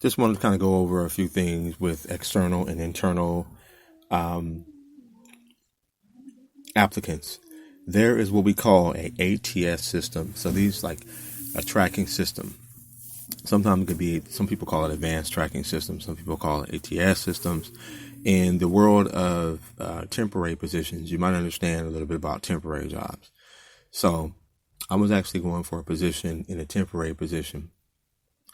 just wanted to kind of go over a few things with external and internal applicants. There is what we call a ATS system. So these like a tracking system. Sometimes it could be, some people call it advanced tracking systems. Some people call it ATS systems. In the world of temporary positions, you might understand a little bit about temporary jobs. So I was actually going for a position in a temporary position,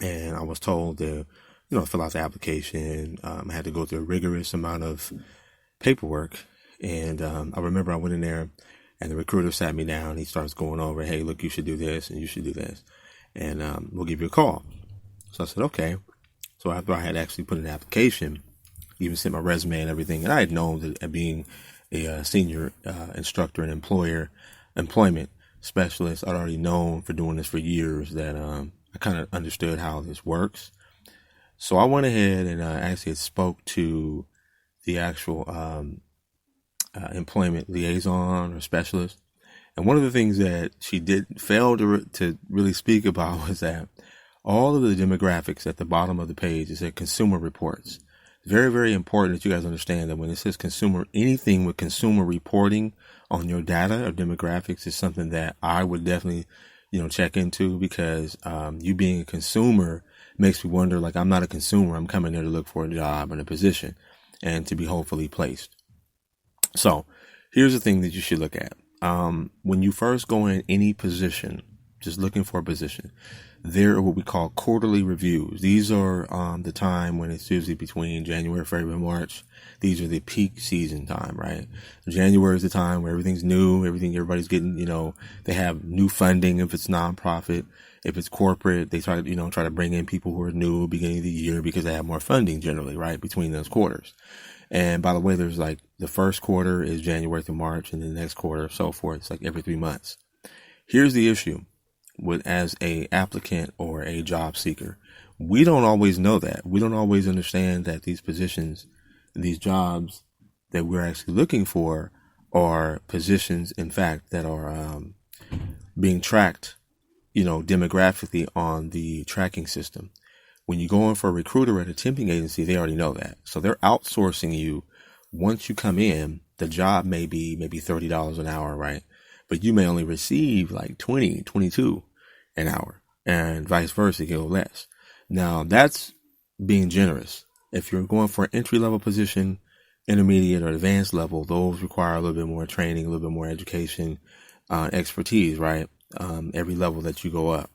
and I was told to, fill out the application. I had to go through a rigorous amount of paperwork. And I remember I went in there, and the recruiter sat me down. He starts going over, hey, look, you should do this and you should do this, and we'll give you a call. So I said, okay. So after I had actually put in an application, even sent my resume and everything, and I had known that being a senior instructor and employment specialist, I'd already known for doing this for years that I kind of understood how this works. So I went ahead and actually spoke to the actual employment liaison or specialist. And one of the things that she did fail to really speak about was that all of the demographics at the bottom of the page is at consumer reports. Very, very important that you guys understand that when it says consumer, anything with consumer reporting on your data or demographics is something that I would definitely, check into, because you being a consumer makes me wonder, like, I'm not a consumer. I'm coming there to look for a job and a position and to be hopefully placed. So here's the thing that you should look at. When you first go in any position, just looking for a position, there are what we call quarterly reviews. These are the time when it's usually between January, February, and March. These are the peak season time, right? January is the time where everything's new, everybody's getting, they have new funding if it's nonprofit. If it's corporate, they try to bring in people who are new beginning of the year because they have more funding generally, right, between those quarters. And by the way, there's like the first quarter is January through March, and the next quarter, so forth. It's like every 3 months. Here's the issue with as a applicant or a job seeker. We don't always know that. We don't always understand that these positions, these jobs that we're actually looking for are positions, in fact, that are being tracked, demographically on the tracking system. When you go in for a recruiter at a temping agency, they already know that. So they're outsourcing you. Once you come in, the job may be maybe $30 an hour, right? But you may only receive like 20, 22 an hour, and vice versa, you go less. Now that's being generous. If you're going for an entry level position, intermediate or advanced level, those require a little bit more training, a little bit more education, expertise, right? Every level that you go up.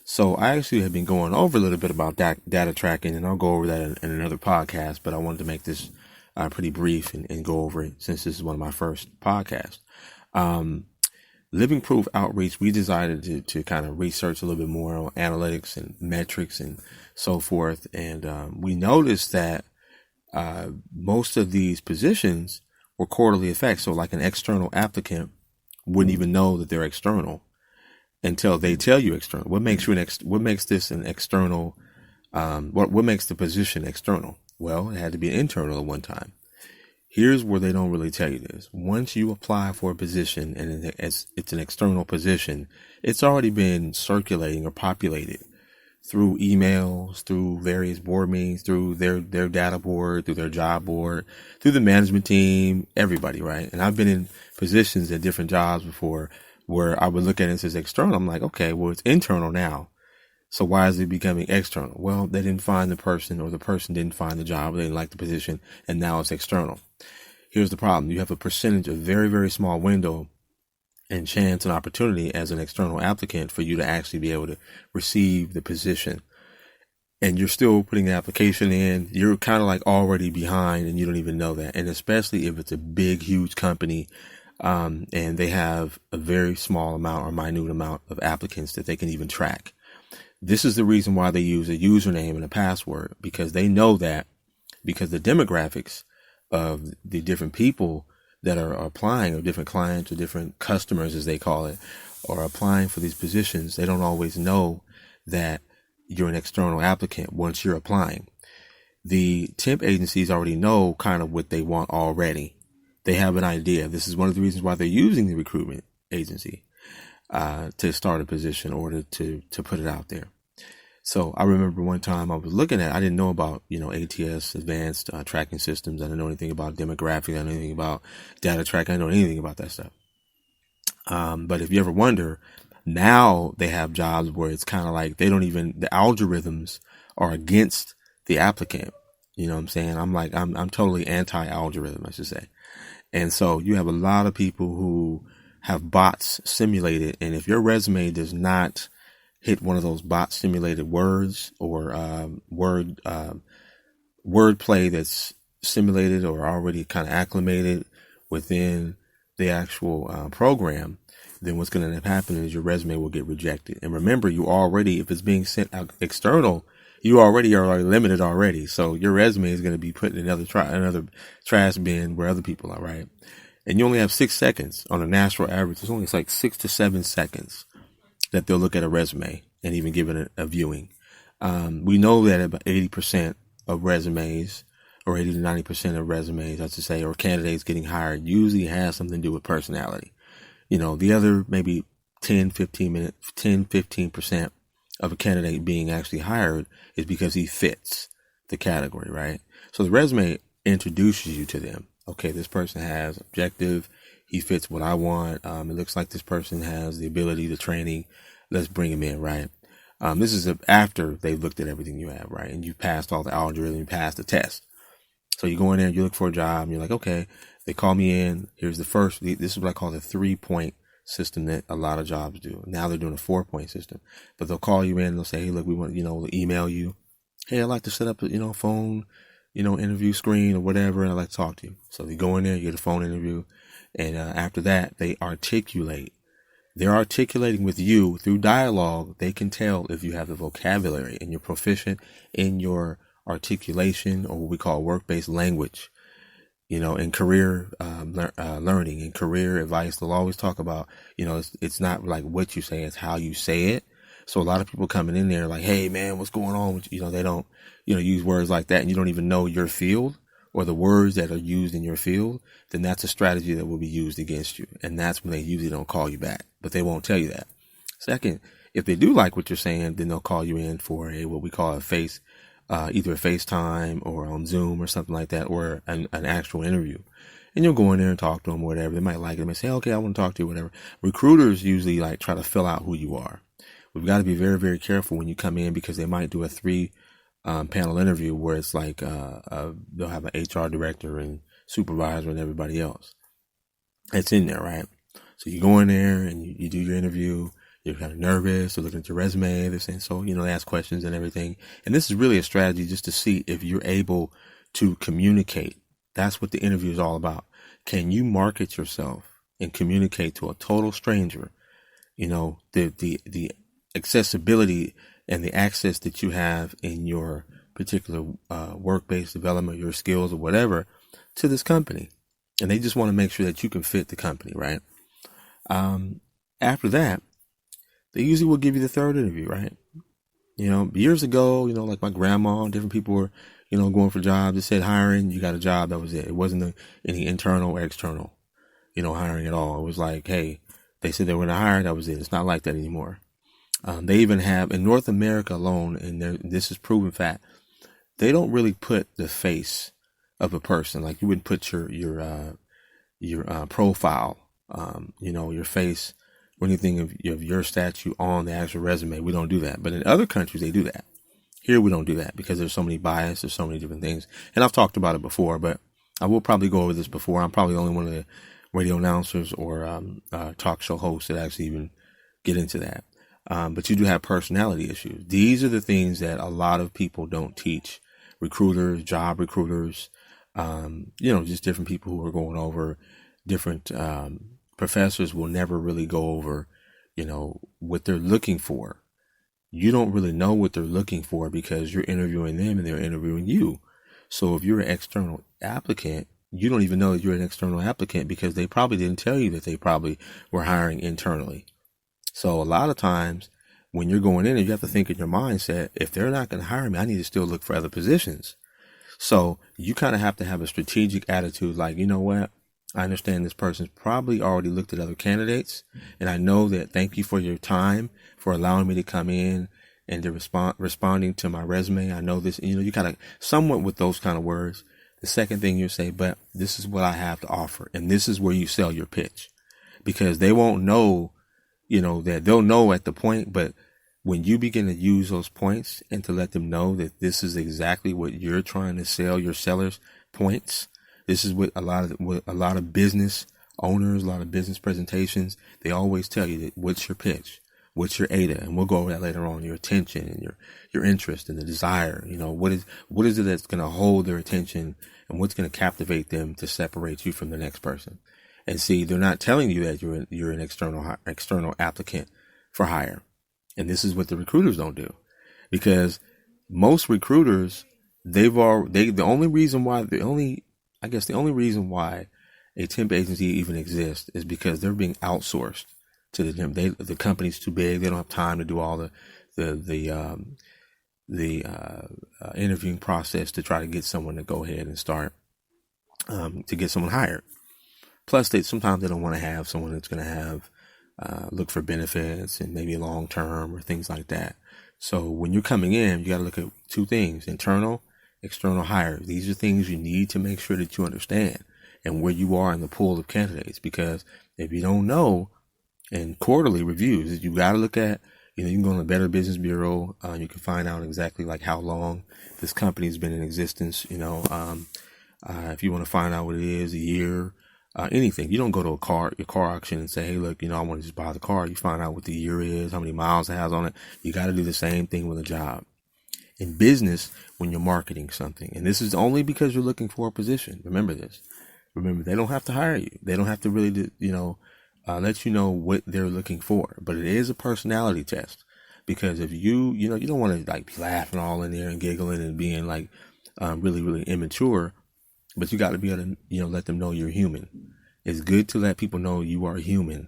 So I actually have been going over a little bit about data tracking, and I'll go over that in another podcast, but I wanted to make this pretty brief and go over it since this is one of my first podcasts. Livingproof Outreach, we decided to kind of research a little bit more on analytics and metrics and so forth. And we noticed that most of these positions were quarterly effects. So like an external applicant wouldn't even know that they're external until they tell you external. What makes this an external? What makes the position external? Well, it had to be internal at one time. Here's where they don't really tell you this. Once you apply for a position and it's an external position, it's already been circulating or populated through emails, through various board meetings, through their data board, through their job board, through the management team, everybody, right? And I've been in positions at different jobs before where I would look at it as external. I'm like, okay, well, it's internal now. So why is it becoming external? Well, they didn't find the person, or the person didn't find the job, or they didn't like the position, and now it's external. Here's the problem. You have a percentage, a very, very small window and chance and opportunity as an external applicant for you to actually be able to receive the position. And you're still putting the application in. You're kind of like already behind, and you don't even know that. And especially if it's a big, huge company, and they have a very small amount or minute amount of applicants that they can even track. This is the reason why they use a username and a password, because they know that, because the demographics of the different people that are applying, or different clients or different customers, as they call it, are applying for these positions, they don't always know that you're an external applicant once you're applying. The temp agencies already know kind of what they want already. They have an idea. This is one of the reasons why they're using the recruitment agency to start a position or to put it out there. So I remember one time I was looking at, I didn't know about, ATS, advanced tracking systems. I didn't know anything about demographics. I didn't know anything about data tracking. I didn't know anything about that stuff. But if you ever wonder, now they have jobs where it's kind of like the algorithms are against the applicant. You know what I'm saying? I'm totally anti-algorithm, I should say. And so you have a lot of people who have bots simulated. And if your resume does not hit one of those bot simulated words or wordplay that's simulated or already kind of acclimated within the actual program, then what's going to end up happening is your resume will get rejected. And remember, if it's being sent out external, you already are limited already. So your resume is going to be put in another trash bin where other people are, right? And you only have 6 seconds on a national average. It's only like 6 to 7 seconds that they'll look at a resume and even give it a viewing. We know that about 80% of resumes, or 80 to 90% of resumes, I should say, or candidates getting hired usually has something to do with personality. The other maybe 15% of a candidate being actually hired is because he fits the category, right? So the resume introduces you to them. Okay, this person has objective. He fits what I want. It looks like this person has the ability, the training. Let's bring him in, right? This is after they've looked at everything you have, right? And you passed all the algorithm, you passed the test. So you go in there, you look for a job, and you're like, okay, they call me in. Here's this is what I call the 3-point system that a lot of jobs do. Now they're doing a 4-point system, but they'll call you in and they'll say, hey, look, we want, they'll email you. Hey, I'd like to set up a, phone, interview screen or whatever. And I'd like to talk to you. So you go in there, you get a phone interview. And after that, they articulate. They're articulating with you through dialogue. They can tell if you have the vocabulary and you're proficient in your articulation, or what we call work-based language, in career learning and career advice. They'll always talk about, it's not like what you say, it's how you say it. So a lot of people coming in there like, hey man, what's going on with you? They don't, use words like that, and you don't even know your field or the words that are used in your field, then that's a strategy that will be used against you. And that's when they usually don't call you back, but they won't tell you that. Second, if they do like what you're saying, then they'll call you in for what we call either a FaceTime or on Zoom or something like that, or an actual interview. And you'll go in there and talk to them or whatever. They might like it. They might say, okay, I want to talk to you, whatever. Recruiters usually try to fill out who you are. We've got to be very, very careful when you come in, because they might do a 3-panel interview where it's like they'll have an HR director and supervisor and everybody else. It's in there, right? So you go in there and you do your interview. You're kind of nervous. They're looking at your resume. They're saying, so, they ask questions and everything. And this is really a strategy just to see if you're able to communicate. That's what the interview is all about. Can you market yourself and communicate to a total stranger? The accessibility and the access that you have in your particular work-based development, your skills or whatever, to this company. And they just want to make sure that you can fit the company, right? After that, they usually will give you the third interview, right? Years ago, like my grandma, different people were, going for jobs. It said hiring, you got a job. That was it. It wasn't any internal or external, hiring at all. It was like, hey, they said they were going to hire. That was it. It's not like that anymore. They even have in North America alone, and this is proven fact, they don't really put the face of a person. Like you wouldn't put your profile, your face or anything of your statue on the actual resume. We don't do that. But in other countries, they do that. Here, we don't do that because there's so many bias. There's so many different things. And I've talked about it before, but I will probably go over this before. I'm probably the only one of the radio announcers or talk show hosts that actually even get into that. But you do have personality issues. These are the things that a lot of people don't teach recruiters, job recruiters, just different people who are going over different professors will never really go over, what they're looking for. You don't really know what they're looking for because you're interviewing them and they're interviewing you. So if you're an external applicant, you don't even know that you're an external applicant because they probably didn't tell you that they probably were hiring internally. So a lot of times when you're going in, and you have to think in your mindset, if they're not going to hire me, I need to still look for other positions. So you kind of have to have a strategic attitude like, you know what? I understand this person's probably already looked at other candidates. And I know that thank you for your time for allowing me to come in and they're responding to my resume. I know this, you kind of somewhat with those kind of words. The second thing you say, but this is what I have to offer. And this is where you sell your pitch, because they won't know, that they'll know at the point, but when you begin to use those points and to let them know that this is exactly what you're trying to sell, your sellers' points. This is what a lot of business owners, a lot of business presentations, they always tell you that what's your pitch, what's your ADA, and we'll go over that later on. Your attention and your interest and the desire. What is it that's going to hold their attention, and what's going to captivate them to separate you from the next person. And see, they're not telling you that you're an external applicant for hire. And this is what the recruiters don't do, because most recruiters, the only reason why a temp agency even exists is because they're being outsourced to the temp. The company's too big. They don't have time to do all the interviewing process to try to get someone to go ahead and start, to get someone hired. Plus, sometimes they don't want to have someone that's going to have, look for benefits and maybe long term or things like that. So when you're coming in, you got to look at two things: internal, external hire. These are things you need to make sure that you understand and where you are in the pool of candidates. Because if you don't know, in quarterly reviews, you got to look at, you can go on the Better Business Bureau. You can find out exactly like how long this company's been in existence. If you want to find out what it is, a year. Anything. You don't go to your car auction and say, hey, look, I want to just buy the car. You find out what the year is, how many miles it has on it. You got to do the same thing with a job. In business, when you're marketing something, and this is only because you're looking for a position. Remember this. Remember, they don't have to hire you. They don't have to really, let you know what they're looking for. But it is a personality test, because if you don't want to like be laughing all in there and giggling and being like really, really immature. But you got to be able to, let them know you're human. It's good to let people know you are human.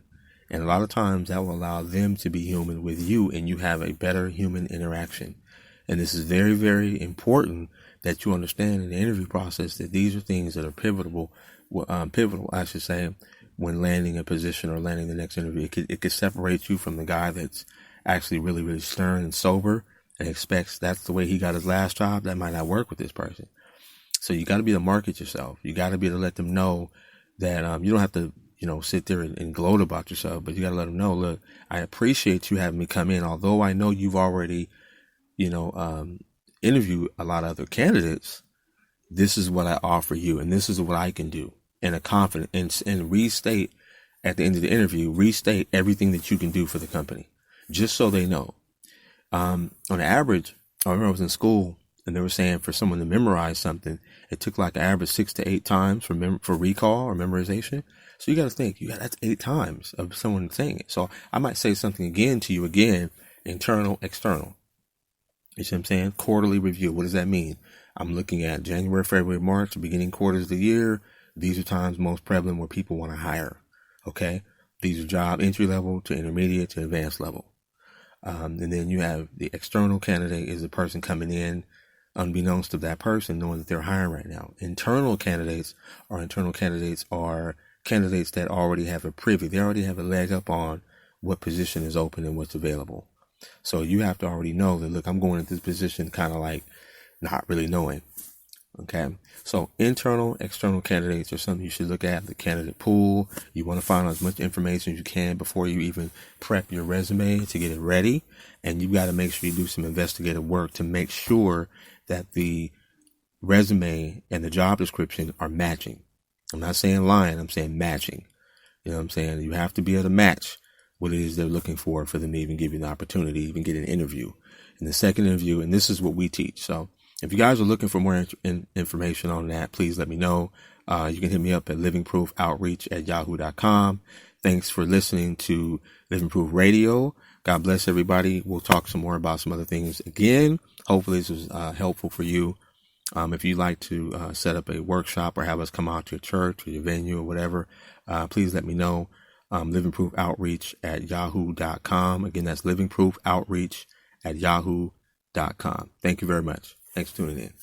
And a lot of times that will allow them to be human with you, and you have a better human interaction. And this is very, very important that you understand in the interview process that these are things that are pivotal, I should say, when landing a position or landing the next interview. It could separate you from the guy that's actually really, really stern and sober and expects that's the way he got his last job. That might not work with this person. So you got to be able to market yourself. You got to be able to let them know that you don't have to, sit there and gloat about yourself, but you got to let them know, look, I appreciate you having me come in. Although I know you've already, interviewed a lot of other candidates, this is what I offer you, and this is what I can do. And a confident and restate at the end of the interview, restate everything that you can do for the company, just so they know. On average, I remember I was in school, and they were saying for someone to memorize something, it took like an average 6 to 8 times for recall or memorization. So you got to think, that's 8 times of someone saying it. So I might say something again to you again, internal, external. You see what I'm saying? Quarterly review. What does that mean? I'm looking at January, February, March, the beginning quarters of the year. These are times most prevalent where people want to hire. Okay. These are job entry level to intermediate to advanced level. And then you have the external candidate is the person coming in, unbeknownst to that person, knowing that they're hiring right now. Internal candidates are candidates that already have a privy. They already have a leg up on what position is open and what's available. So you have to already know that, look, I'm going into this position kind of like not really knowing. Okay. So internal, external candidates are something you should look at. The candidate pool. You want to find out as much information as you can before you even prep your resume to get it ready. And you got to make sure you do some investigative work to make sure that the resume and the job description are matching. I'm not saying lying. I'm saying matching. You know what I'm saying? You have to be able to match what it is they're looking for them to even give you an opportunity, even get an interview. In the second interview, and this is what we teach. So if you guys are looking for more information on that, please let me know. You can hit me up at livingproofoutreach@yahoo.com. Thanks for listening to Livingproof Radio. God bless everybody. We'll talk some more about some other things again. Hopefully this was helpful for you. If you'd like to set up a workshop or have us come out to your church or your venue or whatever, please let me know. Livingproofoutreach@yahoo.com. Again, that's livingproofoutreach@yahoo.com. Thank you very much. Thanks for tuning in.